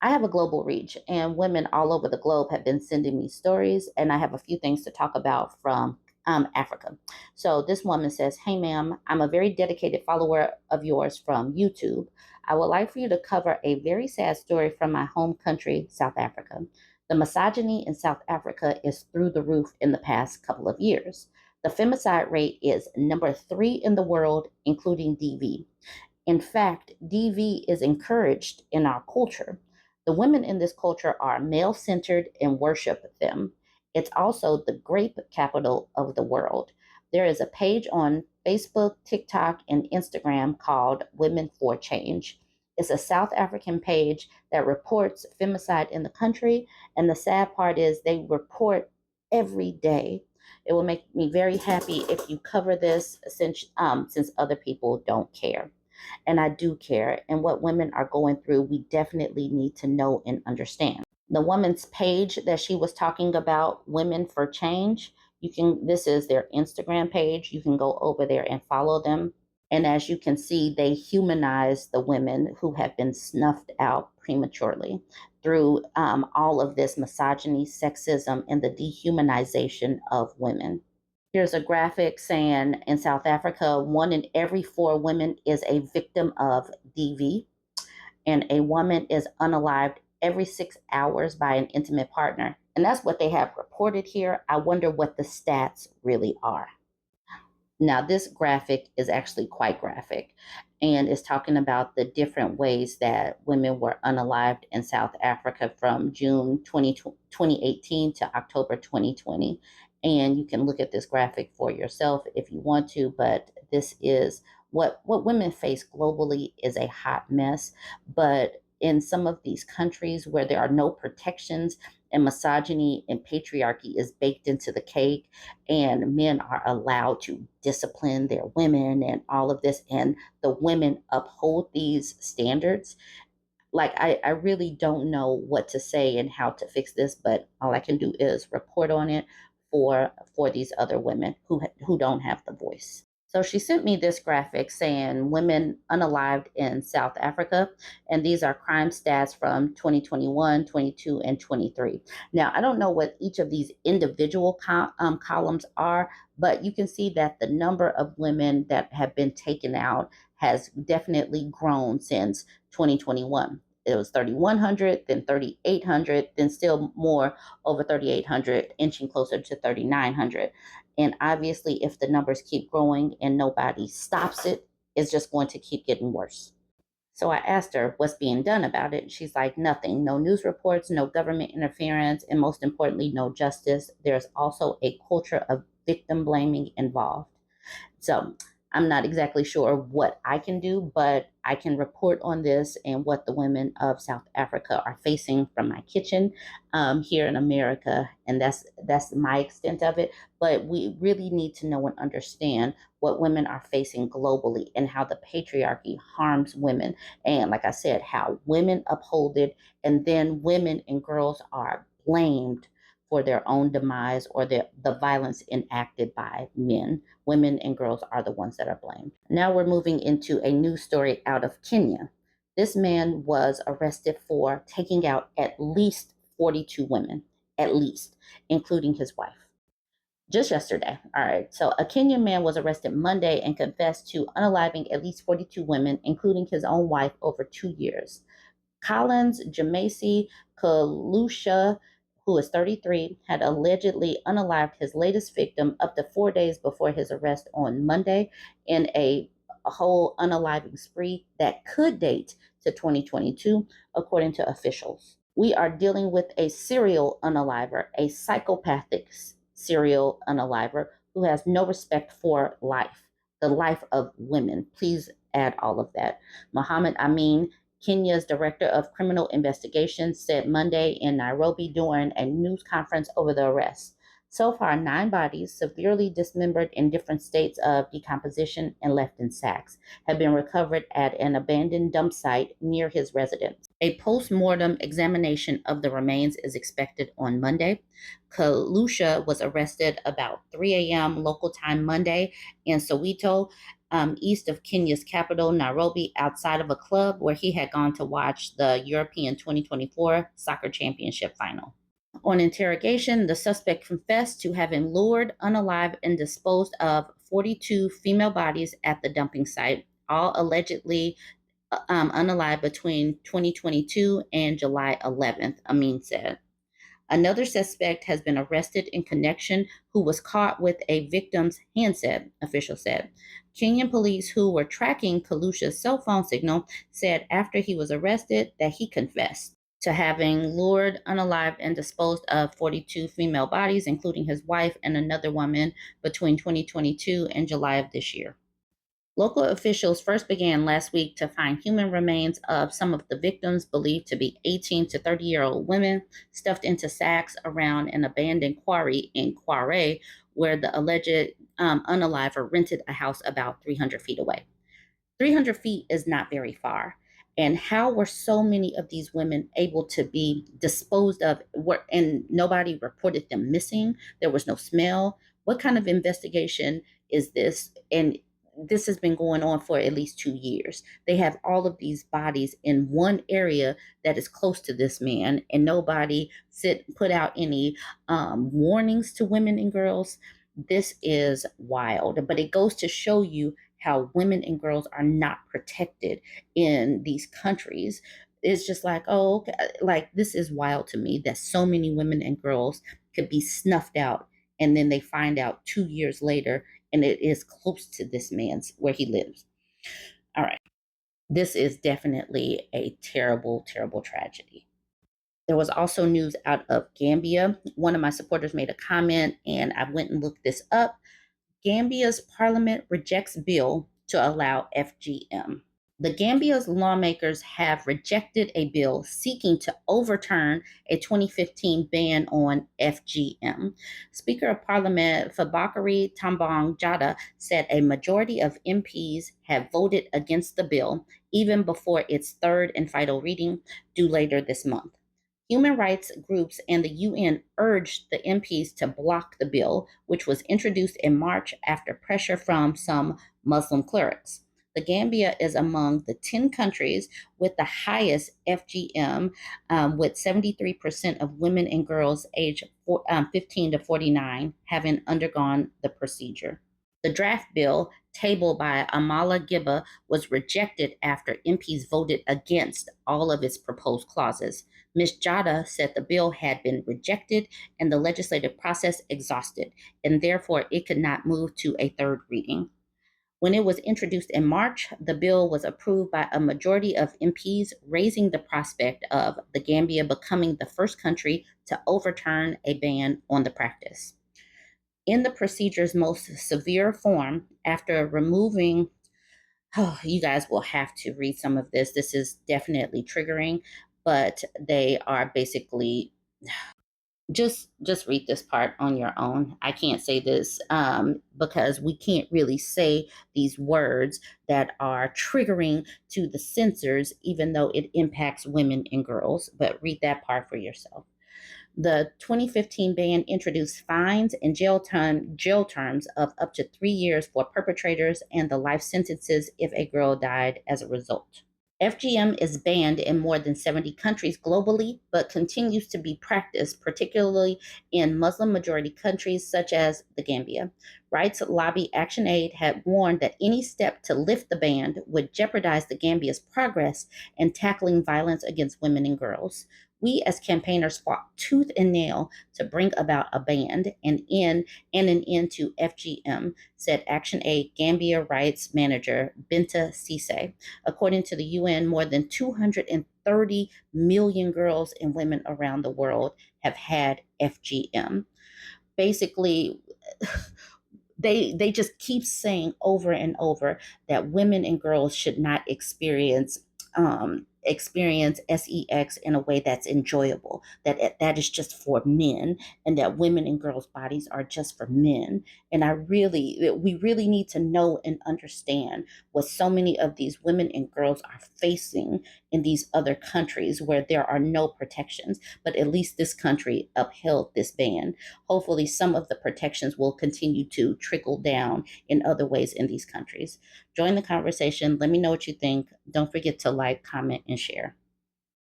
I have a global reach, and women all over the globe have been sending me stories, and I have a few things to talk about from Africa. So this woman says, "Hey, ma'am, I'm a very dedicated follower of yours from YouTube. I would like for you to cover a very sad story from my home country, South Africa. The misogyny in South Africa is through the roof in the past couple of years. The femicide rate is number 3 in the world, including DV. In fact, DV is encouraged in our culture. The women in this culture are male centered and worship them. It's also the grape capital of the world. There is a page on Facebook, TikTok, and Instagram called Women for Change. It's a South African page that reports femicide in the country, and the sad part is they report every day. It will make me very happy if you cover this since other people don't care. And I do care. And what women are going through, we definitely need to know and understand. The woman's page that she was talking about, Women for Change, this is their Instagram page. You can go over there and follow them. And as you can see, they humanize the women who have been snuffed out prematurely through all of this misogyny, sexism, and the dehumanization of women. Here's a graphic saying in South Africa, 1 in every 4 women is a victim of DV, and a woman is unalived every 6 hours by an intimate partner. And that's what they have reported here. I wonder what the stats really are. Now, this graphic is actually quite graphic and is talking about the different ways that women were unalived in South Africa from June 2018 to October 2020. And you can look at this graphic for yourself if you want to, but this is what women face globally is a hot mess. But in some of these countries where there are no protections and misogyny and patriarchy is baked into the cake, and men are allowed to discipline their women and all of this, and the women uphold these standards. Like, I really don't know what to say and how to fix this, but all I can do is report on it for these other women who don't have the voice. So she sent me this graphic saying women unalived in South Africa, and these are crime stats from 2021, 22, and 23. Now, I don't know what each of these individual columns are, but you can see that the number of women that have been taken out has definitely grown since 2021. It was 3,100, then 3,800, then still more over 3,800, inching closer to 3,900. And obviously, if the numbers keep growing and nobody stops it, it's just going to keep getting worse. So I asked her what's being done about it. She's like, nothing. No news reports, no government interference, and most importantly, no justice. There's also a culture of victim blaming involved. So I'm not exactly sure what I can do, but I can report on this and what the women of South Africa are facing from my kitchen here in America, and that's my extent of it. But we really need to know and understand what women are facing globally and how the patriarchy harms women, and like I said, how women uphold it, and then women and girls are blamed for their own demise or the violence enacted by men. Women and girls are the ones that are blamed. Now we're moving into a news story out of Kenya. This man was arrested for taking out at least 42 women, at least, including his wife. Just yesterday. All right. So a Kenyan man was arrested Monday and confessed to unaliving at least 42 women, including his own wife, over 2 years. Collins Jamasi Kalusha, who is 33, had allegedly unalived his latest victim up to 4 days before his arrest on Monday in a whole unaliving spree that could date to 2022, according to officials. We are dealing with a serial unaliver, a psychopathic serial unaliver who has no respect for life, the life of women. Please add all of that. Muhammad Amin, Kenya's Director of Criminal Investigations, said Monday in Nairobi during a news conference over the arrest. So far, 9 bodies, severely dismembered in different states of decomposition and left in sacks, have been recovered at an abandoned dump site near his residence. A post-mortem examination of the remains is expected on Monday. Kalusha was arrested about 3 a.m. local time Monday in Soweto east of Kenya's capital, Nairobi, outside of a club where he had gone to watch the European 2024 soccer championship final. On interrogation, the suspect confessed to having lured, unalived, and disposed of 42 female bodies at the dumping site, all allegedly unalived between 2022 and July 11th, Amin said. Another suspect has been arrested in connection who was caught with a victim's handset, officials said. Kenyan police who were tracking Kalusha's cell phone signal said after he was arrested that he confessed to having lured, unalived, and disposed of 42 female bodies, including his wife and another woman, between 2022 and July of this year. Local officials first began last week to find human remains of some of the victims, believed to be 18 to 30-year-old women, stuffed into sacks around an abandoned quarry in Kware, where the alleged unaliver rented a house about 300 feet away. 300 feet is not very far. And how were so many of these women able to be disposed of and nobody reported them missing? There was no smell. What kind of investigation is this? And this has been going on for at least 2 years. They have all of these bodies in one area that is close to this man, and nobody put out any warnings to women and girls. This is wild, but it goes to show you how women and girls are not protected in these countries. It's just like, oh, okay. Like, this is wild to me that so many women and girls could be snuffed out, and then they find out 2 years later, and it is close to this man's where he lives. All right. This is definitely a terrible, terrible tragedy. There was also news out of Gambia. One of my supporters made a comment, and I went and looked this up. Gambia's parliament rejects bill to allow FGM. The Gambia's lawmakers have rejected a bill seeking to overturn a 2015 ban on FGM. Speaker of Parliament Fabakary Tambong Jada said a majority of MPs have voted against the bill, even before its third and final reading due later this month. Human rights groups and the UN urged the MPs to block the bill, which was introduced in March after pressure from some Muslim clerics. The Gambia is among the 10 countries with the highest FGM, with 73% of women and girls aged 15 to 49 having undergone the procedure. The draft bill, tabled by Amala Gibba, was rejected after MPs voted against all of its proposed clauses. Ms. Jada said the bill had been rejected and the legislative process exhausted, and therefore it could not move to a third reading. When it was introduced in March, the bill was approved by a majority of MPs, raising the prospect of the Gambia becoming the first country to overturn a ban on the practice. In the procedure's most severe form, after removing, you guys will have to read some of this. This is definitely triggering, but they are basically just read this part on your own. I can't say this because we can't really say these words that are triggering to the censors, even though it impacts women and girls. But read that part for yourself. The 2015 ban introduced fines and jail terms of up to 3 years for perpetrators and the life sentences if a girl died as a result. FGM is banned in more than 70 countries globally, but continues to be practiced, particularly in Muslim-majority countries such as the Gambia. Rights lobby Action Aid had warned that any step to lift the ban would jeopardize the Gambia's progress in tackling violence against women and girls. We as campaigners fought tooth and nail to bring about a ban and an end to FGM, said Action Aid Gambia Rights Manager Binta Cisse. According to the UN, more than 230 million girls and women around the world have had FGM. Basically, they just keep saying over and over that women and girls should not experience experience sex in a way that's enjoyable, that is just for men, and that women and girls bodies are just for men. And we really need to know and understand what so many of these women and girls are facing in these other countries where there are no protections, but at least this country upheld this ban. Hopefully some of the protections will continue to trickle down in other ways in these countries. Join the conversation. Let me know what you think. Don't forget to like, comment, and share.